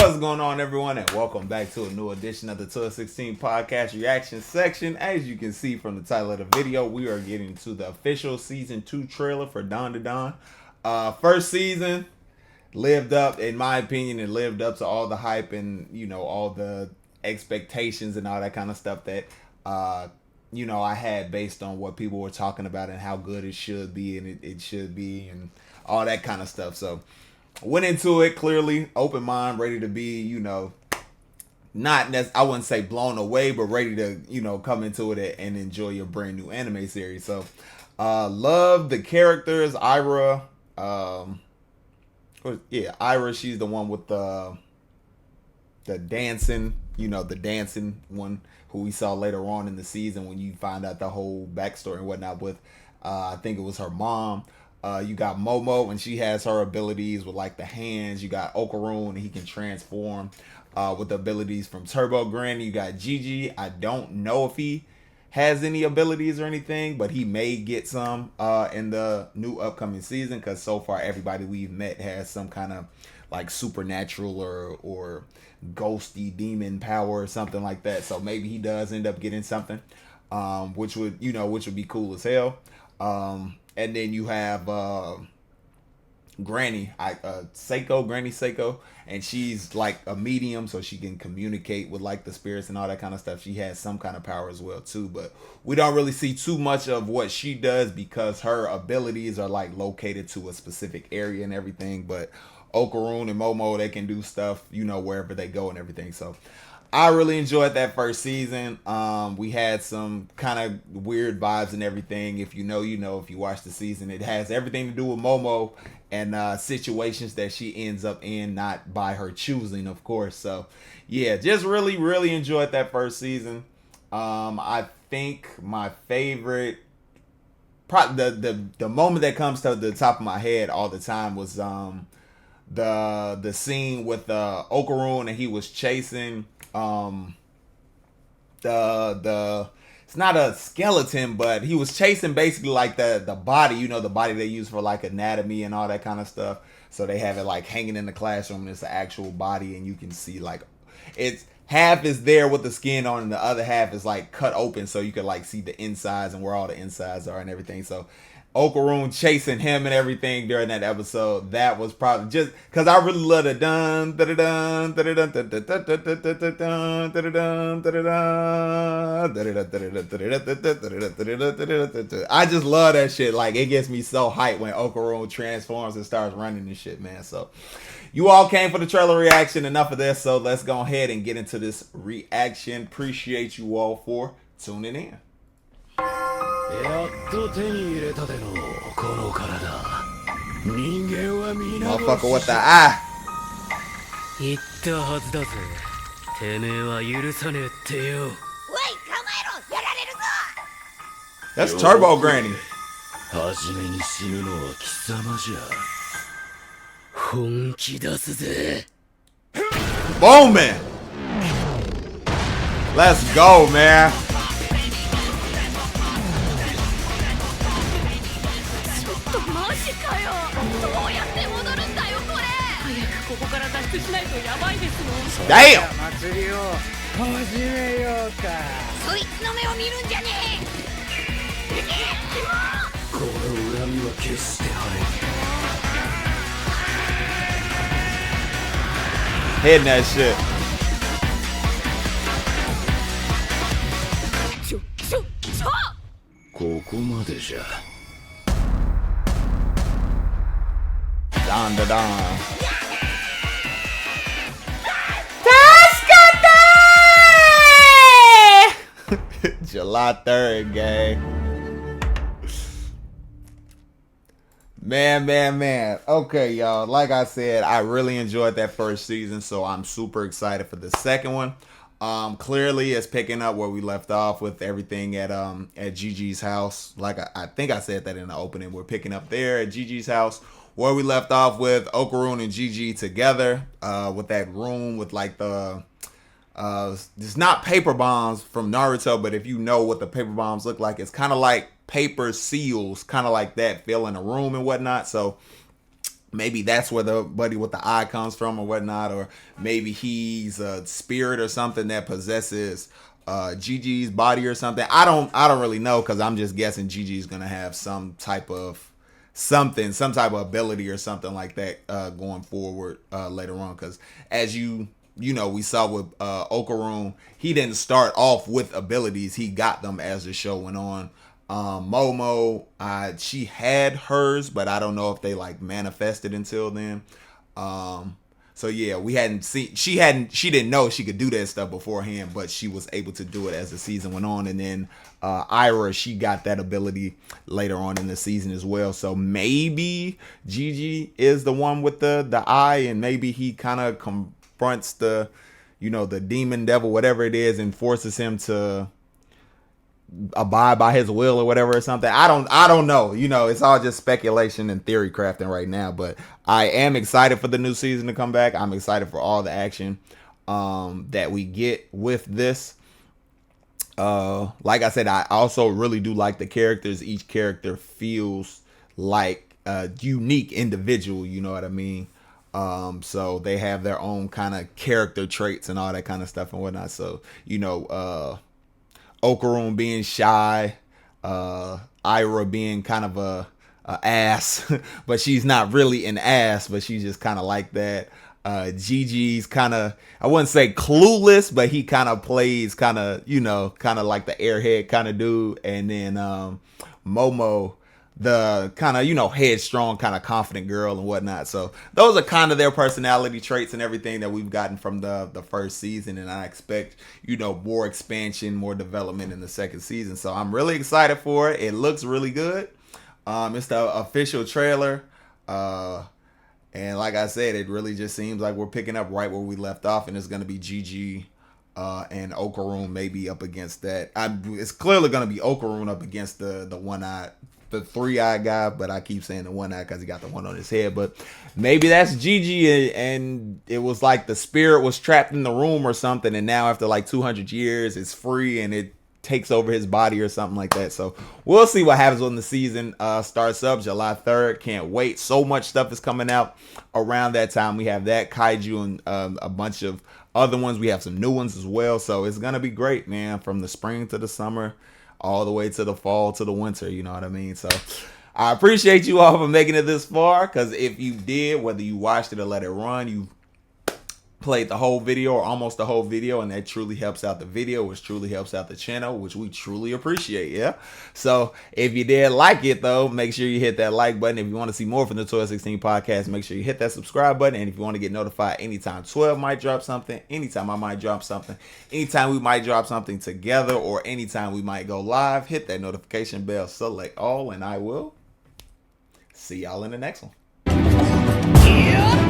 What's going on, everyone, and welcome back to a new edition of the 16's podcast reaction section. As you can see from the title of the video, we are getting to the official season 2 trailer for Dawn to Dawn. First season lived up, in my opinion, it lived up to all the hype and, you know, all the expectations and all that kind of stuff that, you know, I had based on what people were talking about and how good it should be and it should be and all that kind of stuff. So went into it clearly, open mind, ready to be, you know, I wouldn't say blown away, but ready to, you know, come into it and enjoy your brand new anime series. So, love the characters. Ira, Ira, she's the one with the dancing, you know, the dancing one who we saw later on in the season when you find out the whole backstory and whatnot with, I think it was her mom. You got Momo, and she has her abilities with like the hands. You got Okarun, and he can transform with the abilities from Turbo Granny. You got Gigi. I don't know if he has any abilities or anything, but he may get some in the new upcoming season, because so far everybody we've met has some kind of like supernatural or ghosty demon power or something like that. So maybe he does end up getting something, which would be cool as hell. And then you have Granny Seiko, and she's like a medium, so she can communicate with like the spirits and all that kind of stuff. She has some kind of power as well too, but we don't really see too much of what she does because her abilities are like located to a specific area and everything. But Okarun and Momo, they can do stuff, you know, wherever they go and everything. So I really enjoyed that first season. We had some kind of weird vibes and everything. If you know, you know. If you watch the season, it has everything to do with Momo and situations that she ends up in, not by her choosing, of course. So, yeah, just really, really enjoyed that first season. I think my favorite, the moment that comes to the top of my head all the time was the scene with Okarun, and he was chasing it's not a skeleton, but he was chasing basically like the body, you know, the body they use for like anatomy and all that kind of stuff. So they have it like hanging in the classroom, and it's the actual body, and you can see like it's half is there with the skin on, and the other half is like cut open, so you can like see the insides and where all the insides are and everything. So Okarun chasing him and everything during that episode, that was probably just because I really love the dun da da dun da da dun da da da da da da dun da da dun da da dun. I just love that shit. Like, it gets me so hyped when Okarun transforms and starts running and shit, man. So you all came for the trailer reaction. Enough of this, so let's go ahead and get into this reaction. Appreciate you all for tuning in. Motherfucker with the eye. That's Turbo Granny. Bowman. Let's go, man. Damn! Hitting that shit. Dawn to Dawn. July 3rd, gang. Man. Okay, y'all. Like I said, I really enjoyed that first season, so I'm super excited for the second one. Clearly, it's picking up where we left off with everything at Gigi's house. Like I think I said that in the opening. We're picking up there at Gigi's house where we left off with Okarun and Gigi together with that room with like the it's not paper bombs from Naruto, but if you know what the paper bombs look like, it's kind of like paper seals, kind of like that, fill in a room and whatnot. So maybe that's where the buddy with the eye comes from or whatnot, or maybe he's a spirit or something that possesses Gigi's body or something. I don't really know, because I'm just guessing Gigi's gonna have some type of ability or something like that going forward later on. Because as we saw with Okarum, he didn't start off with abilities. He got them as the show went on. Momo, she had hers, but I don't know if they like manifested until then. So yeah, we hadn't seen, she didn't know she could do that stuff beforehand, but she was able to do it as the season went on. And then Ira, she got that ability later on in the season as well. So maybe Gigi is the one with the eye, and maybe he kind of confronts the demon devil, whatever it is, and forces him to abide by his will or whatever or something. I don't know. It's all just speculation and theory crafting right now. But I am excited for the new season to come back. I'm excited for all the action that we get with this. Like I said, I also really do like the characters. Each character feels like a unique individual. You know what I mean? So they have their own kind of character traits and all that kind of stuff and whatnot. So Okarum being shy, Ira being kind of a ass, but she's not really an ass, but she's just kind of like that. Gigi's kind of, I wouldn't say clueless, but he kind of plays kind of like the airhead kind of dude. And then Momo, the kind of headstrong, kind of confident girl and whatnot. So those are kind of their personality traits and everything that we've gotten from the first season, and I expect more expansion, more development in the second season. So I'm really excited for it. It looks really good. It's the official trailer, and like I said, it really just seems like we're picking up right where we left off, and it's going to be Gigi and Okarum maybe up against that. It's clearly going to be Okarum up against the one-eyed, the three-eyed guy, but I keep saying the one-eyed because he got the one on his head. But maybe that's Gigi, and it was like the spirit was trapped in the room or something, and now after like 200 years, it's free and it takes over his body or something like that. So we'll see what happens when the season starts up July 3rd. Can't wait. So much stuff is coming out around that time. We have that Kaiju and a bunch of other ones. We have some new ones as well. So it's going to be great, man, from the spring to the summer, all the way to the fall to the winter. You know what I mean? So I appreciate you all for making it this far, because if you did, whether you watched it or let it run, you played the whole video or almost the whole video, and that truly helps out the video, which truly helps out the channel, which we truly appreciate. Yeah. So if you did like it though, make sure you hit that like button. If you want to see more from the 1216 podcast, make sure you hit that subscribe button. And if you want to get notified anytime 12 might drop something, anytime I might drop something, anytime we might drop something together, or anytime we might go live, hit that notification bell, select all, and I will see y'all in the next one. Yeah.